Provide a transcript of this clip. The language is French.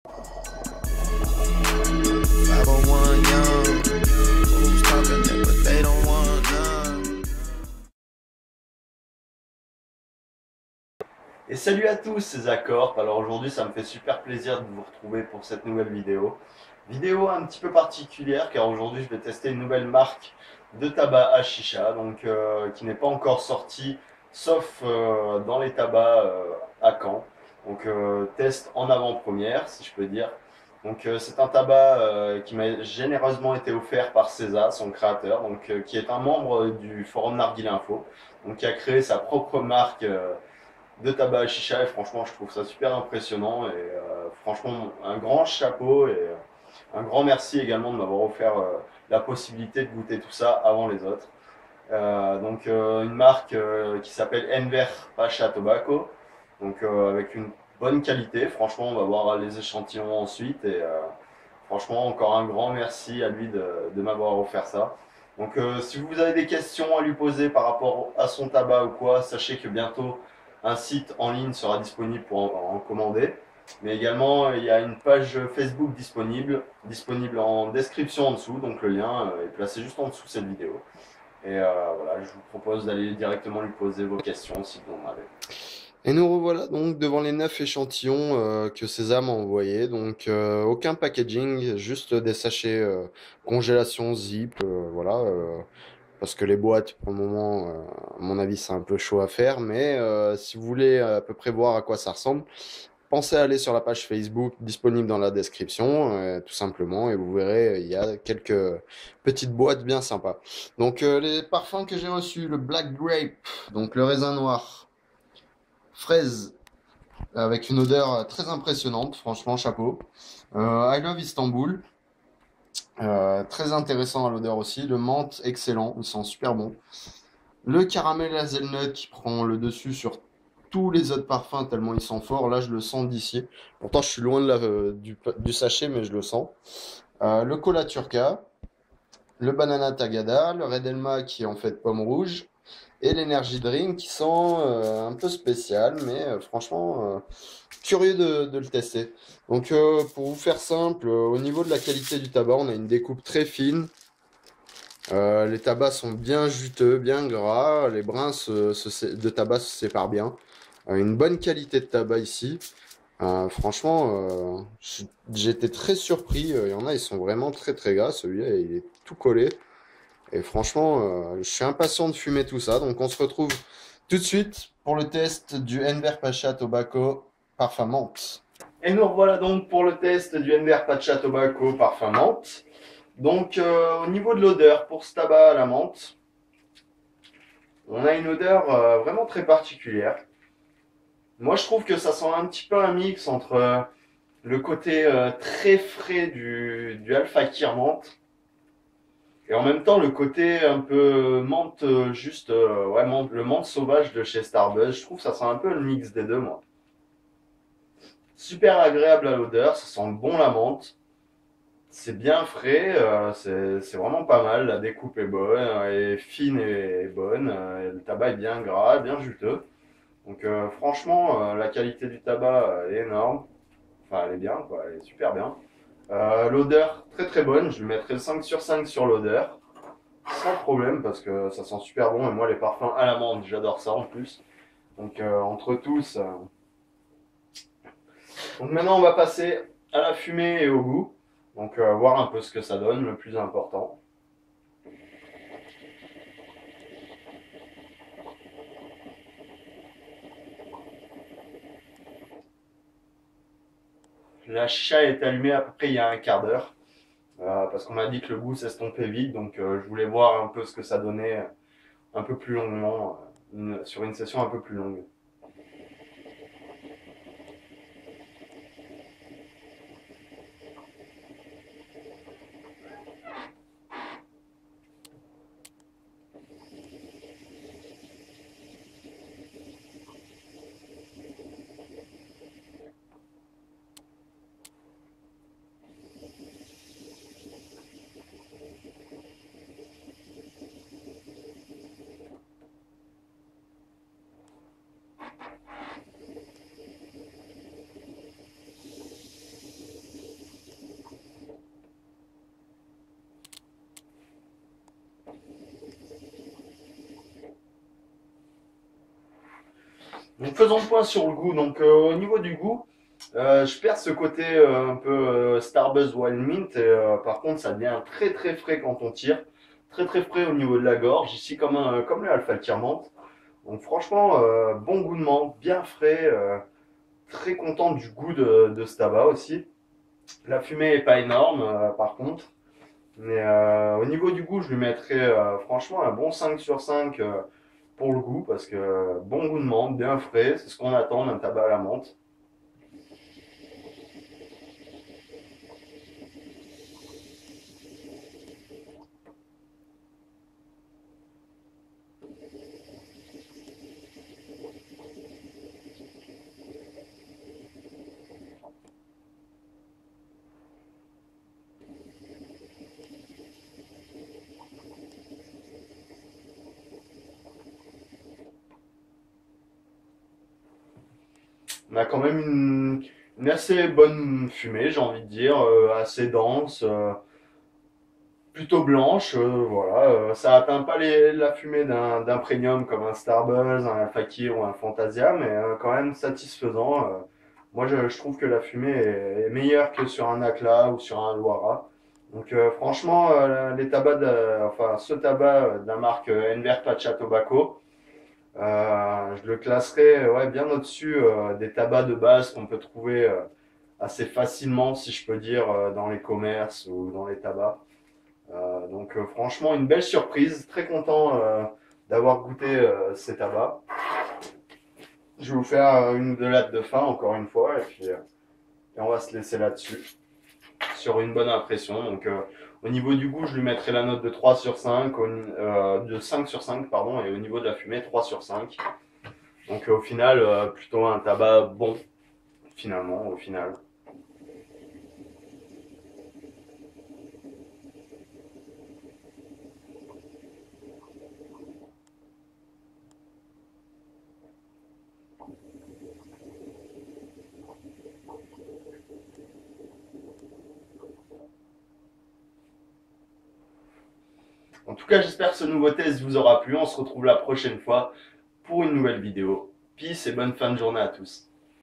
501 young, who's talking that but they don't want none. Et salut à tous, c'est Zacorp. Alors aujourd'hui, ça me fait super plaisir de vous retrouver pour cette nouvelle vidéo. Vidéo un petit peu particulière car aujourd'hui, je vais tester une nouvelle marque de tabac à chicha, donc qui n'est pas encore sortie, sauf dans les tabacs à Caen. Donc test en avant-première, si je peux dire. Donc c'est un tabac qui m'a généreusement été offert par César, son créateur, donc qui est un membre du forum Narguilé Info, donc qui a créé sa propre marque de tabac à chicha et franchement je trouve ça super impressionnant et franchement un grand chapeau et un grand merci également de m'avoir offert la possibilité de goûter tout ça avant les autres. Une marque qui s'appelle Enver Pacha Tobacco, donc avec une bonne qualité, franchement on va voir les échantillons ensuite et franchement encore un grand merci à lui de m'avoir offert ça. Donc si vous avez des questions à lui poser par rapport à son tabac ou quoi, sachez que bientôt un site en ligne sera disponible pour en commander. Mais également, il y a une page Facebook disponible en description en dessous. Donc le lien est placé juste en dessous de cette vidéo. Et voilà, je vous propose d'aller directement lui poser vos questions si vous en avez. Et nous revoilà donc devant les 9 échantillons que César m'a envoyés. Donc aucun packaging, juste des sachets congélation zip, voilà. Parce que les boîtes, pour le moment, à mon avis, c'est un peu chaud à faire. Mais si vous voulez à peu près voir à quoi ça ressemble, pensez à aller sur la page Facebook disponible dans la description, tout simplement, et vous verrez, il y a quelques petites boîtes bien sympas. Donc les parfums que j'ai reçus, le Black Grape, donc le raisin noir, fraise, avec une odeur très impressionnante, franchement, chapeau. I Love Istanbul, très intéressant à l'odeur aussi. Le menthe, excellent, il sent super bon. Le caramel hazelnut qui prend le dessus sur tous les autres parfums tellement ils sont forts. Là, je le sens d'ici. Pourtant, je suis loin de du sachet, mais je le sens. Le cola turca, le banana tagada, le red elma qui est en fait pomme rouge, et l'energy drink qui sent un peu spécial, mais franchement, curieux de le tester. Donc, pour vous faire simple, au niveau de la qualité du tabac, on a une découpe très fine. Les tabacs sont bien juteux, bien gras. Les brins de tabac se séparent bien. Une bonne qualité de tabac ici. Franchement, j'étais très surpris. Il y en a, ils sont vraiment très très gras. Celui-là, il est tout collé. Et franchement, je suis impatient de fumer tout ça. Donc on se retrouve tout de suite pour le test du Enver Pacha Tobacco Parfum Menthe. Et nous revoilà donc pour le test du Enver Pacha Tobacco Parfum Menthe. Donc au niveau de l'odeur, pour ce tabac à la menthe, on a une odeur vraiment très particulière. Moi je trouve que ça sent un petit peu un mix entre le côté très frais du Alpha Kir menthe et en même temps le côté un peu menthe juste ouais, le menthe sauvage de chez Starbuzz. Je trouve que ça sent un peu le mix des deux moi. Super agréable à l'odeur, ça sent bon la menthe. C'est bien frais, c'est vraiment pas mal. La découpe est bonne, est fine et bonne. Le tabac est bien gras, bien juteux. Donc franchement, la qualité du tabac est énorme. Enfin, elle est bien, quoi, elle est super bien. L'odeur, très très bonne. Je lui mettrai 5 sur 5 sur l'odeur. Sans problème, parce que ça sent super bon. Et moi, les parfums à l'amande, j'adore ça en plus. Donc entre tous. Donc maintenant, on va passer à la fumée et au goût. Donc voir un peu ce que ça donne, le plus important. La chicha est allumée à peu près il y a un quart d'heure. Parce qu'on m'a dit que le goût s'estompait vite. Donc je voulais voir un peu ce que ça donnait un peu plus longuement, sur une session un peu plus longue. Donc faisons le point sur le goût. Donc au niveau du goût, je perds ce côté un peu Starbuzz Wild Mint. Et, par contre, ça devient très très frais quand on tire. Très très frais au niveau de la gorge. Ici comme le Alpha Tire Menthe. Donc franchement, bon goût de menthe, bien frais. Très content du goût de ce tabac aussi. La fumée est pas énorme par contre. Mais au niveau du goût, je lui mettrais franchement un bon 5 sur 5 pour le goût. Parce que bon goût de menthe, bien frais. C'est ce qu'on attend d'un tabac à la menthe. On a quand même une assez bonne fumée, j'ai envie de dire, assez dense, plutôt blanche. Voilà, ça atteint pas la fumée d'un premium comme un Starbuzz, un Fakir ou un Fantasia, mais quand même satisfaisant. Moi, je trouve que la fumée est meilleure que sur un Akla ou sur un Loara. Donc, franchement, enfin, ce tabac de la marque Enver Pacha Tobacco. Je le classerais ouais, bien au-dessus des tabacs de base qu'on peut trouver assez facilement, si je peux dire, dans les commerces ou dans les tabacs. Donc franchement, une belle surprise. Très content d'avoir goûté ces tabacs. Je vais vous faire une ou deux lattes de fin, encore une fois, et puis et on va se laisser là-dessus, sur une bonne impression. Donc au niveau du goût, je lui mettrai la note de 3 sur 5, de 5 sur 5, pardon, et au niveau de la fumée, 3 sur 5. Donc au final, plutôt un tabac bon, finalement, au final. En tout cas, j'espère que ce nouveau test vous aura plu. On se retrouve la prochaine fois pour une nouvelle vidéo. Peace et bonne fin de journée à tous.